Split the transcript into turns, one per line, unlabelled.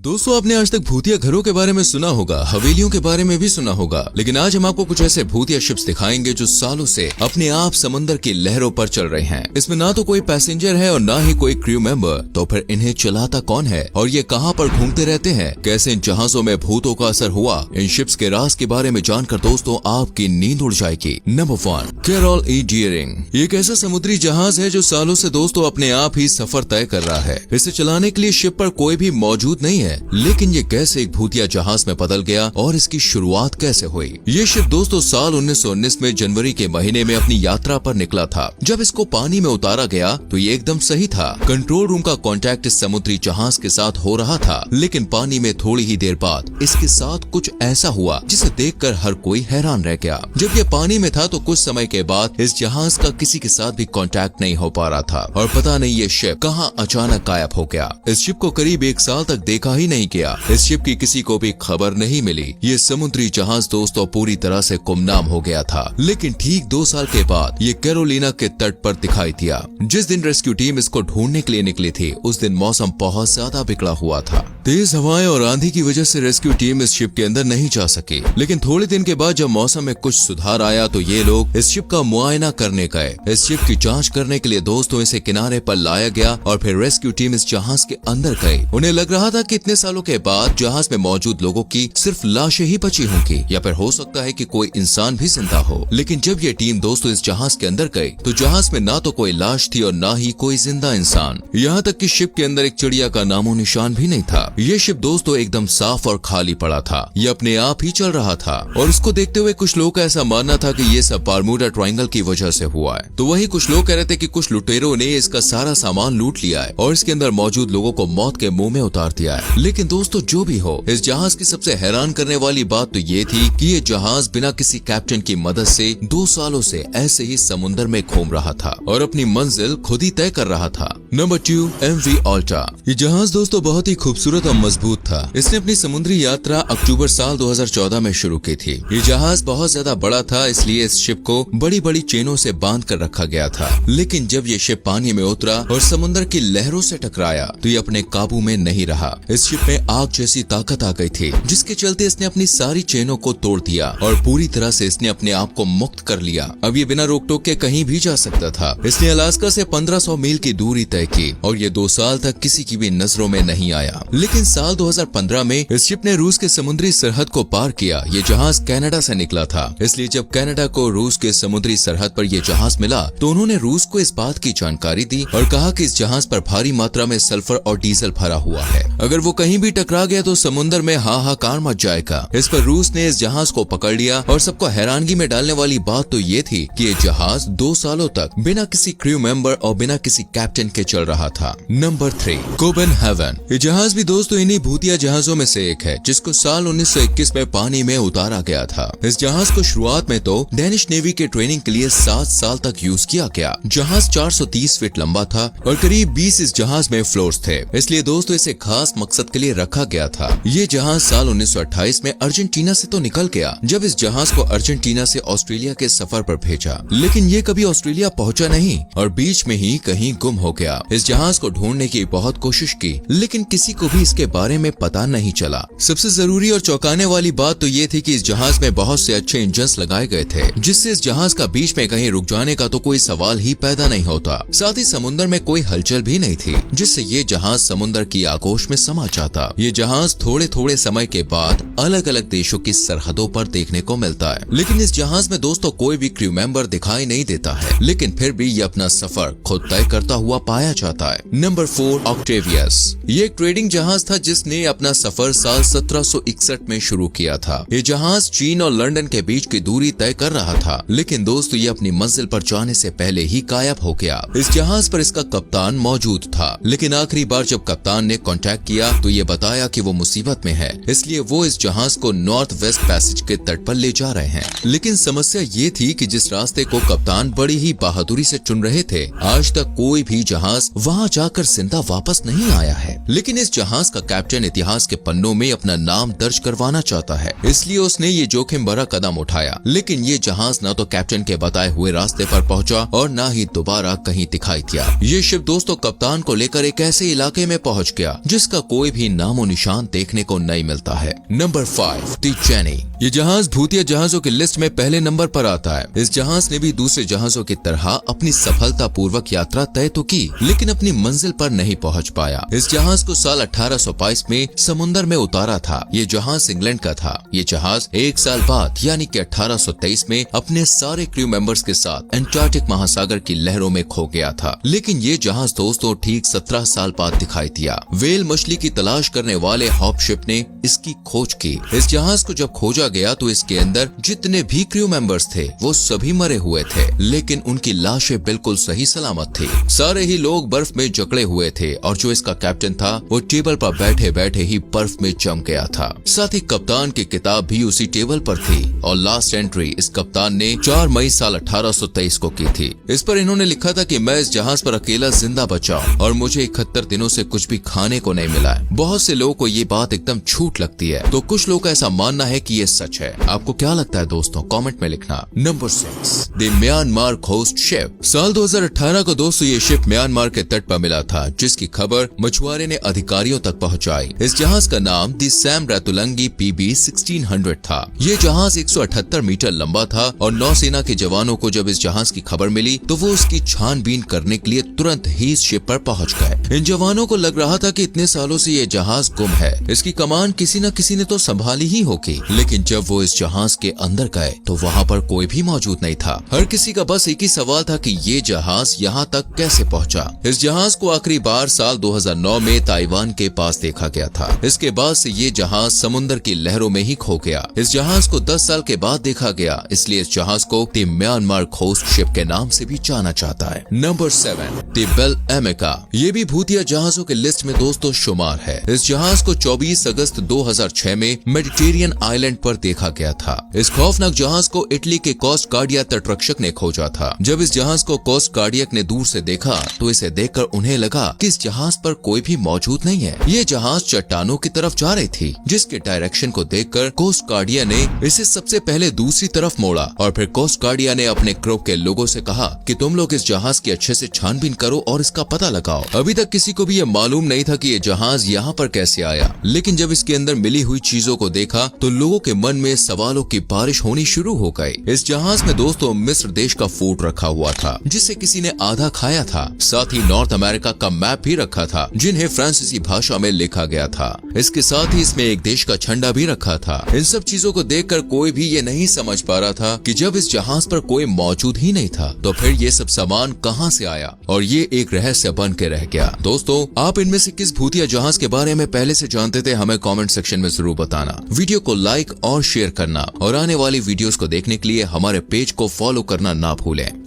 दोस्तों, आपने आज तक भूतिया घरों के बारे में सुना होगा, हवेलियों के बारे में भी सुना होगा, लेकिन आज हम आपको कुछ ऐसे भूतिया शिप्स दिखाएंगे जो सालों से अपने आप समंदर की लहरों पर चल रहे हैं। इसमें ना तो कोई पैसेंजर है और ना ही कोई क्रू मेंबर, तो फिर इन्हें चलाता कौन है और ये कहां पर घूमते रहते हैं? कैसे इन जहाजों में भूतों का असर हुआ? इन शिप्स के राज के बारे में जानकर दोस्तों आपकी नींद उड़ जाएगी। नंबर 1, कैरोल ई डियरिंग। ये एक ऐसा समुद्री जहाज है जो सालों से दोस्तों अपने आप ही सफर तय कर रहा है। इसे चलाने के लिए शिप पर कोई भी मौजूद नहीं है, लेकिन ये कैसे एक भूतिया जहाज में बदल गया और इसकी शुरुआत कैसे हुई? ये शिप दोस्तों साल 1919 में जनवरी के महीने में अपनी यात्रा पर निकला था। जब इसको पानी में उतारा गया तो ये एकदम सही था। कंट्रोल रूम का कांटेक्ट इस समुद्री जहाज के साथ हो रहा था, लेकिन पानी में थोड़ी ही देर बाद इसके साथ कुछ ऐसा हुआ जिसे देखकर हर कोई हैरान रह गया। जब ये पानी में था तो कुछ समय के बाद इस जहाज का किसी के साथ भी कांटेक्ट नहीं हो पा रहा था और पता नहीं ये शिप कहां अचानक गायब हो गया। इस शिप को करीब 1 साल तक देखा ही नहीं गया। इस शिप की किसी को भी खबर नहीं मिली। ये समुद्री जहाज दोस्तों पूरी तरह से गुमनाम हो गया था, लेकिन ठीक 2 साल के बाद ये कैरोलिना के तट पर दिखाई दिया। जिस दिन रेस्क्यू टीम इसको ढूंढने के लिए निकली थी उस दिन मौसम बहुत ज्यादा बिगड़ा हुआ था। तेज हवाएं और आंधी की वजह से रेस्क्यू टीम इस शिप के अंदर नहीं जा सकी, लेकिन थोड़े दिन के बाद जब मौसम में कुछ सुधार आया तो ये लोग इस शिप का मुआयना करने गए। इस शिप की जांच करने के लिए दोस्तों इसे किनारे पर लाया गया और फिर रेस्क्यू टीम इस जहाज के अंदर गई। उन्हें लग रहा था कि इतने सालों के बाद जहाज में मौजूद लोगों की सिर्फ लाशें ही बची होंगी या फिर हो सकता है कि कोई इंसान भी जिंदा हो। लेकिन जब ये टीम दोस्तों इस जहाज के अंदर गई तो जहाज में ना तो कोई लाश थी और ना ही कोई जिंदा इंसान। यहाँ तक कि शिप के अंदर एक चिड़िया का नामो निशान भी नहीं था। ये शिप दोस्तों एकदम साफ और खाली पड़ा था। ये अपने आप ही चल रहा था और उसको देखते हुए कुछ लोगों का ऐसा मानना था कि ये सब बारमूडा ट्रायंगल की वजह से हुआ है। तो वही कुछ लोग कह रहे थे कि कुछ लुटेरों ने इसका सारा सामान लूट लिया है और इसके अंदर मौजूद लोगों को मौत के मुंह में उतार दिया है। लेकिन दोस्तों जो भी हो, इस जहाज की सबसे हैरान करने वाली बात तो ये थी कि ये जहाज बिना किसी कैप्टन की मदद से 2 सालों से ऐसे ही समुद्र में घूम रहा था और अपनी मंजिल खुद ही तय कर रहा था। Number 2, MV Alta। ये जहाज दोस्तों बहुत ही खूबसूरत और मजबूत था। इसने अपनी समुद्री यात्रा अक्टूबर साल 2014 में शुरू की थी। ये जहाज बहुत ज्यादा बड़ा था, इसलिए इस शिप को बड़ी बड़ी चेनों से बांध कर रखा गया था। लेकिन जब ये शिप पानी में उतरा और समुद्र की लहरों से टकराया तो ये अपने काबू में नहीं रहा। इस शिप में आग जैसी ताकत आ गई थी, जिसके चलते इसने अपनी सारी चेनों को तोड़ दिया और पूरी तरह से इसने अपने आप को मुक्त कर लिया। अब ये बिना रोक टोक के कहीं भी जा सकता था। इसने अलास्का से 1500 मील की दूरी तय की और ये 2 साल तक किसी की भी नजरों में नहीं आया। लेकिन साल 2015 में इस शिप ने रूस के समुद्री सरहद को पार किया। ये जहाज कनाडा से निकला था, इसलिए जब कनाडा को रूस के समुद्री सरहद पर यह जहाज मिला तो उन्होंने रूस को इस बात की जानकारी दी और कहा कि इस जहाज पर भारी मात्रा में सल्फर और डीजल भरा हुआ है। अगर वो कहीं भी टकरा गया तो समुद्र में हाहाकार मच जाएगा। इस पर रूस ने इस जहाज को पकड़ लिया और सबको हैरानगी में डालने वाली बात तो ये थी कि ये जहाज 2 सालों तक बिना किसी क्रू मेंबर और बिना किसी कैप्टन के चल रहा था। Number 3, Copenhagen. ये जहाज भी दोस्तों इन्हीं भूतिया जहाजों में से एक है जिसको साल 1921 में पानी में उतारा गया था। इस जहाज को शुरुआत में तो डेनिश नेवी के ट्रेनिंग के लिए 7 साल तक यूज किया गया। जहाज 430 फीट लंबा था और करीब 20 इस जहाज में फ्लोर्स थे, इसलिए दोस्तों इसे खास मकसद के लिए रखा गया था। ये जहाज साल 1928 में अर्जेंटीना से तो निकल गया जब इस जहाज को अर्जेंटीना से ऑस्ट्रेलिया के सफर पर भेजा, लेकिन ये कभी ऑस्ट्रेलिया पहुंचा नहीं और बीच में ही कहीं गुम हो गया। इस जहाज को ढूंढने की बहुत कोशिश की, लेकिन किसी को भी इसके बारे में पता नहीं चला। सबसे जरूरी और चौंकाने वाली बात तो ये थी कि इस जहाज में बहुत से अच्छे इंजन्स लगाए गए थे, जिससे इस जहाज का बीच में कहीं रुक जाने का तो कोई सवाल ही पैदा नहीं होता। साथ ही समुद्र में कोई हलचल भी नहीं थी, जिससे ये जहाज समुद्र की आगोश में समा जाता। ये जहाज थोड़े थोड़े समय के बाद अलग अलग देशों की सरहदों पर देखने को मिलता है, लेकिन इस जहाज में दोस्तों कोई भी क्रू मेंबर दिखाई नहीं देता है, लेकिन फिर भी ये अपना सफर खुद तय करता हुआ पाया जाता है। Number 4, Octavius. ये एक ट्रेडिंग जहाज था जिसने अपना सफर साल 1761 में शुरू किया था। ये जहाज चीन और लंदन के बीच की दूरी तय कर रहा था, लेकिन दोस्तों ये अपनी मंजिल पर जाने से पहले ही गायब हो गया। इस जहाज पर इसका कप्तान मौजूद था, लेकिन आखिरी बार जब कप्तान ने कांटेक्ट किया तो ये बताया कि वो मुसीबत में है, इसलिए वो इस जहाज को नॉर्थ वेस्ट पैसेज के तट पर ले जा रहे हैं। लेकिन समस्या ये थी कि जिस रास्ते को कप्तान बड़ी ही बहादुरी से चुन रहे थे, आज तक कोई भी जहाज जहाज वहाँ जाकर जिंदा वापस नहीं आया है, लेकिन इस जहाज का कैप्टन इतिहास के पन्नों में अपना नाम दर्ज करवाना चाहता है, इसलिए उसने ये जोखिम भरा कदम उठाया। लेकिन ये जहाज न तो कैप्टन के बताए हुए रास्ते पर पहुंचा और न ही दोबारा कहीं दिखाई दिया। ये शिप दोस्तों कप्तान को लेकर एक ऐसे इलाके में पहुंच गया जिसका कोई भी नामो निशान देखने को नहीं मिलता है। Number 5, the jenny. ये जहाज भूतिया जहाजों की लिस्ट में पहले नंबर पर आता है। इस जहाज ने भी दूसरे जहाजों की तरह अपनी सफलता पूर्वक यात्रा तय तो की, लेकिन अपनी मंजिल पर नहीं पहुंच पाया। इस जहाज को साल 1822 में समुद्र में उतारा था। ये जहाज इंग्लैंड का था। ये जहाज एक साल बाद यानी कि 1823 में अपने सारे क्रू मेंबर्स के साथ एंटार्क्टिक महासागर की लहरों में खो गया था। लेकिन ये जहाज दोस्तों ठीक 17 साल बाद दिखाई दिया। वेल मछली की तलाश करने वाले हॉप शिप ने इसकी खोज की। इस जहाज को जब खोजा गया तो इसके अंदर जितने भी क्रू मेंबर्स थे वो सभी मरे हुए थे, लेकिन उनकी लाशें बिल्कुल सही सलामत थी। सारे ही लोग बर्फ में जकड़े हुए थे और जो इसका कैप्टन था वो टेबल पर बैठे बैठे ही बर्फ में जम गया था। साथ ही कप्तान की किताब भी उसी टेबल पर थी और लास्ट एंट्री इस कप्तान ने 4 मई साल 1823 को की थी। इस पर इन्होंने लिखा था कि मैं इस जहाज पर अकेला जिंदा बचा और मुझे 71 दिनों से कुछ भी खाने को नहीं मिला है। बहुत से लोगों को ये बात एकदम झूठ लगती है, तो कुछ लोगों का ऐसा मानना है कि ये सच है। आपको क्या लगता है दोस्तों, कमेंट में लिखना। Number 6, the Myanmar coast ship. साल 2018 को दोस्तों ये शिप म्यांमार के तट पर मिला था, जिसकी खबर मछुआरे ने अधिकारियों तक पहुंचाई। इस जहाज का नाम द सैम रैतुलंगी PB 1600 था। ये जहाज 178 मीटर लंबा था और नौसेना के जवानों को जब इस जहाज की खबर मिली तो वो उसकी छानबीन करने के लिए तुरंत ही इस शिप पर पहुंच गए। इन जवानों को लग रहा था कि इतने सालों से ये जहाज गुम है, इसकी कमान किसी न किसी ने तो संभाली ही होगी। लेकिन जब वो इस जहाज के अंदर गए तो वहाँ पर कोई भी मौजूद नहीं था। हर किसी का बस एक ही सवाल था कि ये जहाज यहाँ तक कैसे पहुँचा। इस जहाज को आखिरी बार साल 2009 में ताइवान के पास देखा गया था। इसके बाद से ये जहाज समुद्र की लहरों में ही खो गया। इस जहाज को 10 साल के बाद देखा गया, इसलिए इस जहाज को द म्यांमार कोस्ट शिप के नाम से भी जाना जाता है। Number 7, the Bel Amica. ये भी भूतिया जहाजों के लिस्ट में दोस्तों शुमार है। इस जहाज को 24 अगस्त 2006 में मेडिटेरियन आइलैंड पर देखा गया था। इस खौफनाक जहाज को इटली के कोस्ट गार्डिया तटरक्षक ने खोजा था। जब इस जहाज को कोस्ट गार्डियक ने दूर से देखा तो इसे देखकर उन्हें लगा कि इस जहाज पर कोई भी मौजूद नहीं है। ये जहाज चट्टानों की तरफ जा रही थी, जिसके डायरेक्शन को देखकर कोस्ट गार्डिया ने इसे सबसे पहले दूसरी तरफ मोड़ा और फिर कोस्ट गार्डिया ने अपने क्रू के लोगों से कहा कि तुम लोग इस जहाज की अच्छे से छानबीन करो और इसका पता लगाओ। अभी तक किसी को भी ये मालूम नहीं था कि ये जहाज यहाँ पर कैसे आया, लेकिन जब इसके अंदर मिली हुई चीजों को देखा तो लोगों के मन में सवालों की बारिश होनी शुरू हो गई। इस जहाज में दोस्तों मिस्र देश का फूड रखा हुआ था, जिसे किसी ने आधा खाया था। साथ ही नॉर्थ अमेरिका का मैप भी रखा था, जिन्हें फ्रांसीसी भाषा में लिखा गया था। इसके साथ ही इसमें एक देश का झंडा भी रखा था। इन सब चीजों को देखकर कोई भी ये नहीं समझ पा रहा था कि जब इस जहाज पर कोई मौजूद ही नहीं था तो फिर ये सब सामान कहां से आया, और ये एक रहस्य बन के रह गया। दोस्तों, आप इनमें से किस भूतिया जहाज के बारे में पहले से जानते थे, हमें कमेंट सेक्शन में जरूर बताना। वीडियो को लाइक और शेयर करना और आने वाली वीडियोस को देखने के लिए हमारे पेज को फॉलो करना ना भूलें।